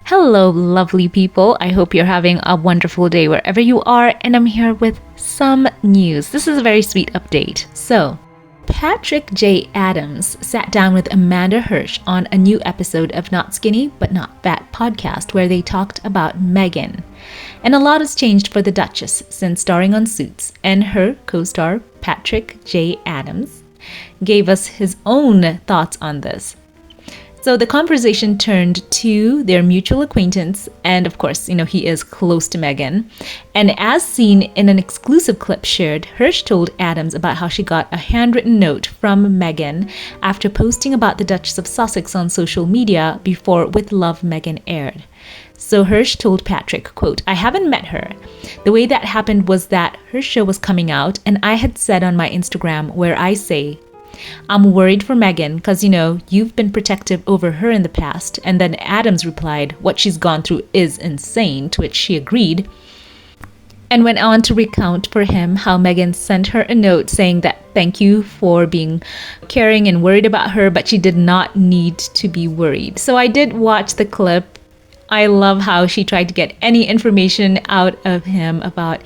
Hello, lovely people. I hope you're having a wonderful day wherever you are, and I'm here with some news. This is a very sweet update. So, Patrick J. Adams sat down with Amanda Hirsch on a new episode of Not Skinny But Not Fat podcast where they talked about Meghan. And a lot has changed for the Duchess since starring on Suits, and her co-star Patrick J. Adams gave us his own thoughts on this. So the conversation turned to their mutual acquaintance, and of course, he is close to Meghan. And as seen in an exclusive clip shared, Hirsch told Adams about how she got a handwritten note from Meghan after posting about the Duchess of Sussex on social media before With Love Meghan aired. So Hirsch told Patrick, quote, "I haven't met her. The way that happened was that her show was coming out, and I had said on my Instagram where I say, I'm worried for Meghan because, you've been protective over her in the past." And then Adams replied, "What she's gone through is insane," to which she agreed, and went on to recount for him how Meghan sent her a note saying that thank you for being caring and worried about her, but she did not need to be worried. So I did watch the clip. I love how she tried to get any information out of him about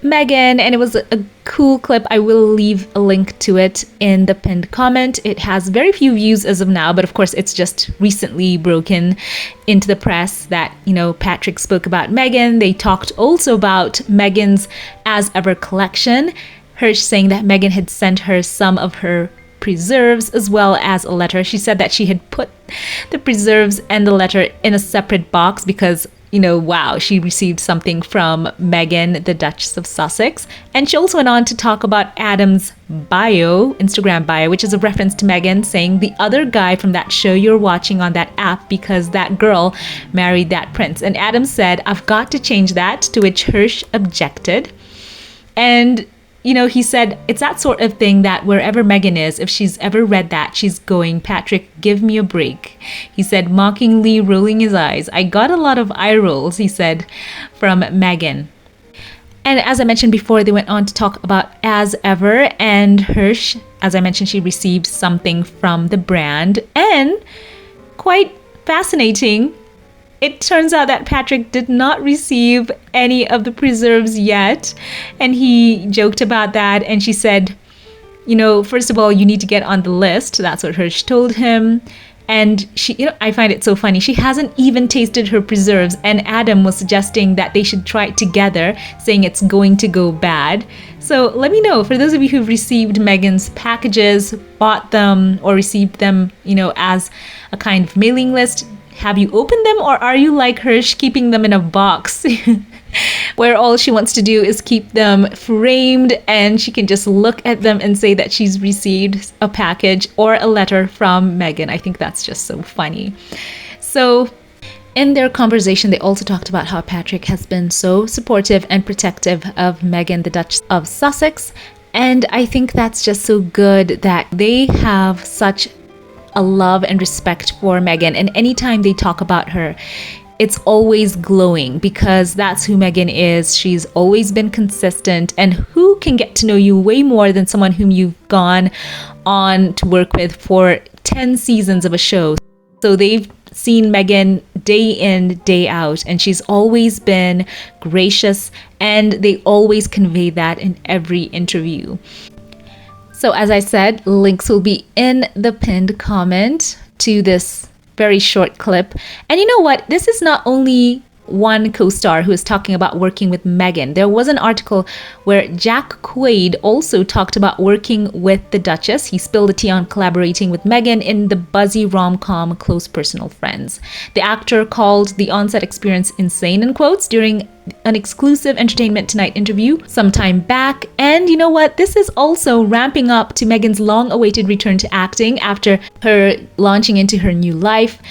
Meghan, and it was a cool clip. I will leave a link to it in the pinned comment. It has very few views as of now, but of course it's just recently broken into the press that, Patrick spoke about Meghan. They talked also about Meghan's As Ever collection. Hirsch saying that Meghan had sent her some of her preserves as well as a letter. She said that she had put the preserves and the letter in a separate box because she received something from Meghan, the Duchess of Sussex. And she also went on to talk about Adam's Instagram bio, which is a reference to Meghan, saying the other guy from that show you're watching on that app because that girl married that prince. And Adam said, "I've got to change that," to which Hirsch objected. And he said it's that sort of thing that wherever Meghan is, if she's ever read that, she's going, "Patrick, give me a break." He said, mockingly rolling his eyes. "I got a lot of eye rolls," he said, from Meghan. And as I mentioned before, they went on to talk about As Ever, and Hirsch, as I mentioned, she received something from the brand. And quite fascinating, it turns out that Patrick did not receive any of the preserves yet, and he joked about that, and she said, first of all, you need to get on the list. That's what Hirsch told him. And she, I find it so funny. She hasn't even tasted her preserves, and Adam was suggesting that they should try it together, saying it's going to go bad. So let me know, for those of you who've received Meghan's packages, bought them, or received them, as a kind of mailing list, have you opened them, or are you like Hirsch, keeping them in a box where all she wants to do is keep them framed and she can just look at them and say that she's received a package or a letter from Meghan? I think that's just so funny. So in their conversation, they also talked about how Patrick has been so supportive and protective of Meghan, the Duchess of Sussex. And I think that's just so good that they have such a love and respect for Meghan, and anytime they talk about her, it's always glowing because that's who Meghan is. She's always been consistent, and who can get to know you way more than someone whom you've gone on to work with for 10 seasons of a show. So they've seen Meghan day in, day out, and she's always been gracious, and they always convey that in every interview. So as I said, links will be in the pinned comment to this very short clip. And you know what? This is not only one co-star who is talking about working with Meghan. There was an article where Jack Quaid also talked about working with the Duchess. He spilled the tea on collaborating with Meghan in the buzzy rom-com Close Personal Friends. The actor called the on-set experience insane, in quotes, during an exclusive Entertainment Tonight interview some time back. And you know what? This is also ramping up to Meghan's long-awaited return to acting after her launching into her new life.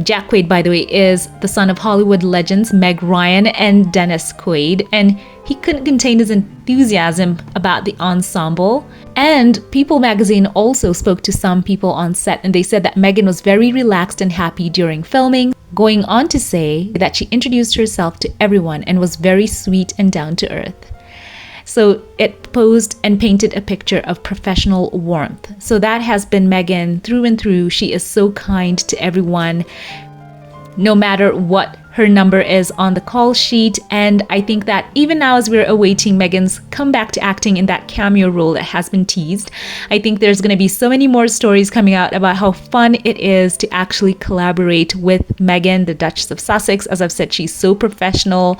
Jack Quaid, by the way, is the son of Hollywood legends Meg Ryan and Dennis Quaid, and he couldn't contain his enthusiasm about the ensemble. And People magazine also spoke to some people on set, and they said that Meghan was very relaxed and happy during filming, going on to say that she introduced herself to everyone and was very sweet and down to earth. So it posed and painted a picture of professional warmth. So that has been Meghan through and through. She is so kind to everyone. no matter what her number is on the call sheet. And I think that even now, as we're awaiting Meghan's comeback to acting in that cameo role that has been teased, I think there's going to be so many more stories coming out about how fun it is to actually collaborate with Meghan, the Duchess of Sussex. As I've said, she's so professional.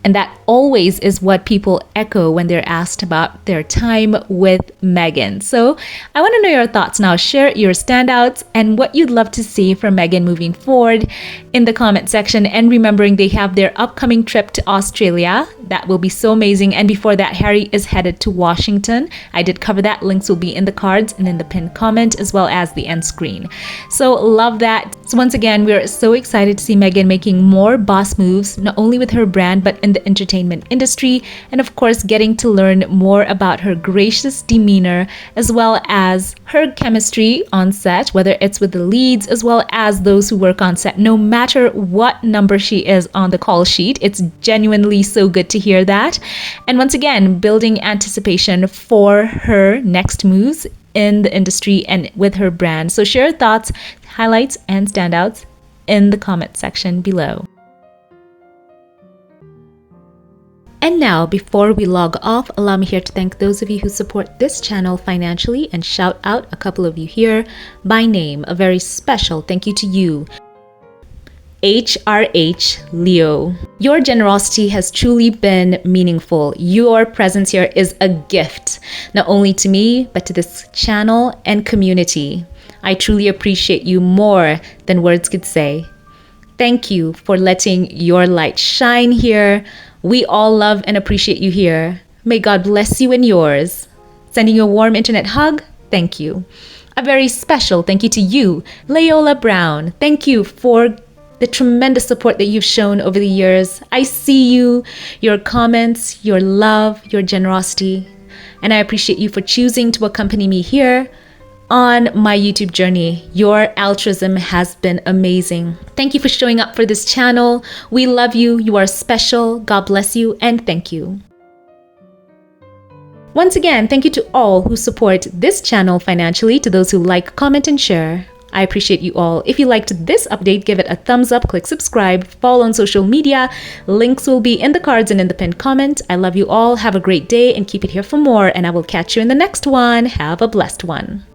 And that always is what people echo when they're asked about their time with Meghan. So I want to know your thoughts now. Share your standouts and what you'd love to see from Meghan moving forward in the comment section. And remembering they have their upcoming trip to Australia. That will be so amazing. And before that, Harry is headed to Washington. I did cover that. Links will be in the cards and in the pinned comment, as well as the end screen. So love that. So once again, we're so excited to see Meghan making more boss moves, not only with her brand, but in the entertainment industry, and of course getting to learn more about her gracious demeanor as well as her chemistry on set, whether it's with the leads as well as those who work on set. No matter what number she is on the call sheet, it's genuinely so good to hear that. And once again, building anticipation for her next moves in the industry and with her brand. So share your thoughts, highlights, and standouts in the comment section below. And now, before we log off, allow me here to thank those of you who support this channel financially and shout out a couple of you here by name. A very special thank you to you, HRH Leo. Your generosity has truly been meaningful. Your presence here is a gift, not only to me, but to this channel and community. I truly appreciate you more than words could say. Thank you for letting your light shine here. We all love and appreciate you here. May God bless you and yours. Sending you a warm internet hug. Thank you. A very special thank you to you, Leola Brown. Thank you for the tremendous support that you've shown over the years. I see you, your comments, your love, your generosity, and I appreciate you for choosing to accompany me here on my YouTube journey. Your altruism has been amazing. Thank you for showing up for this channel. We love you. You are special. God bless you, and thank you. Once again, thank you to all who support this channel financially, to those who like, comment, and share. I appreciate you all. If you liked this update, give it a thumbs up, click subscribe, follow on social media. Links will be in the cards and in the pinned comment. I love you all. Have a great day and keep it here for more, and I will catch you in the next one. Have a blessed one.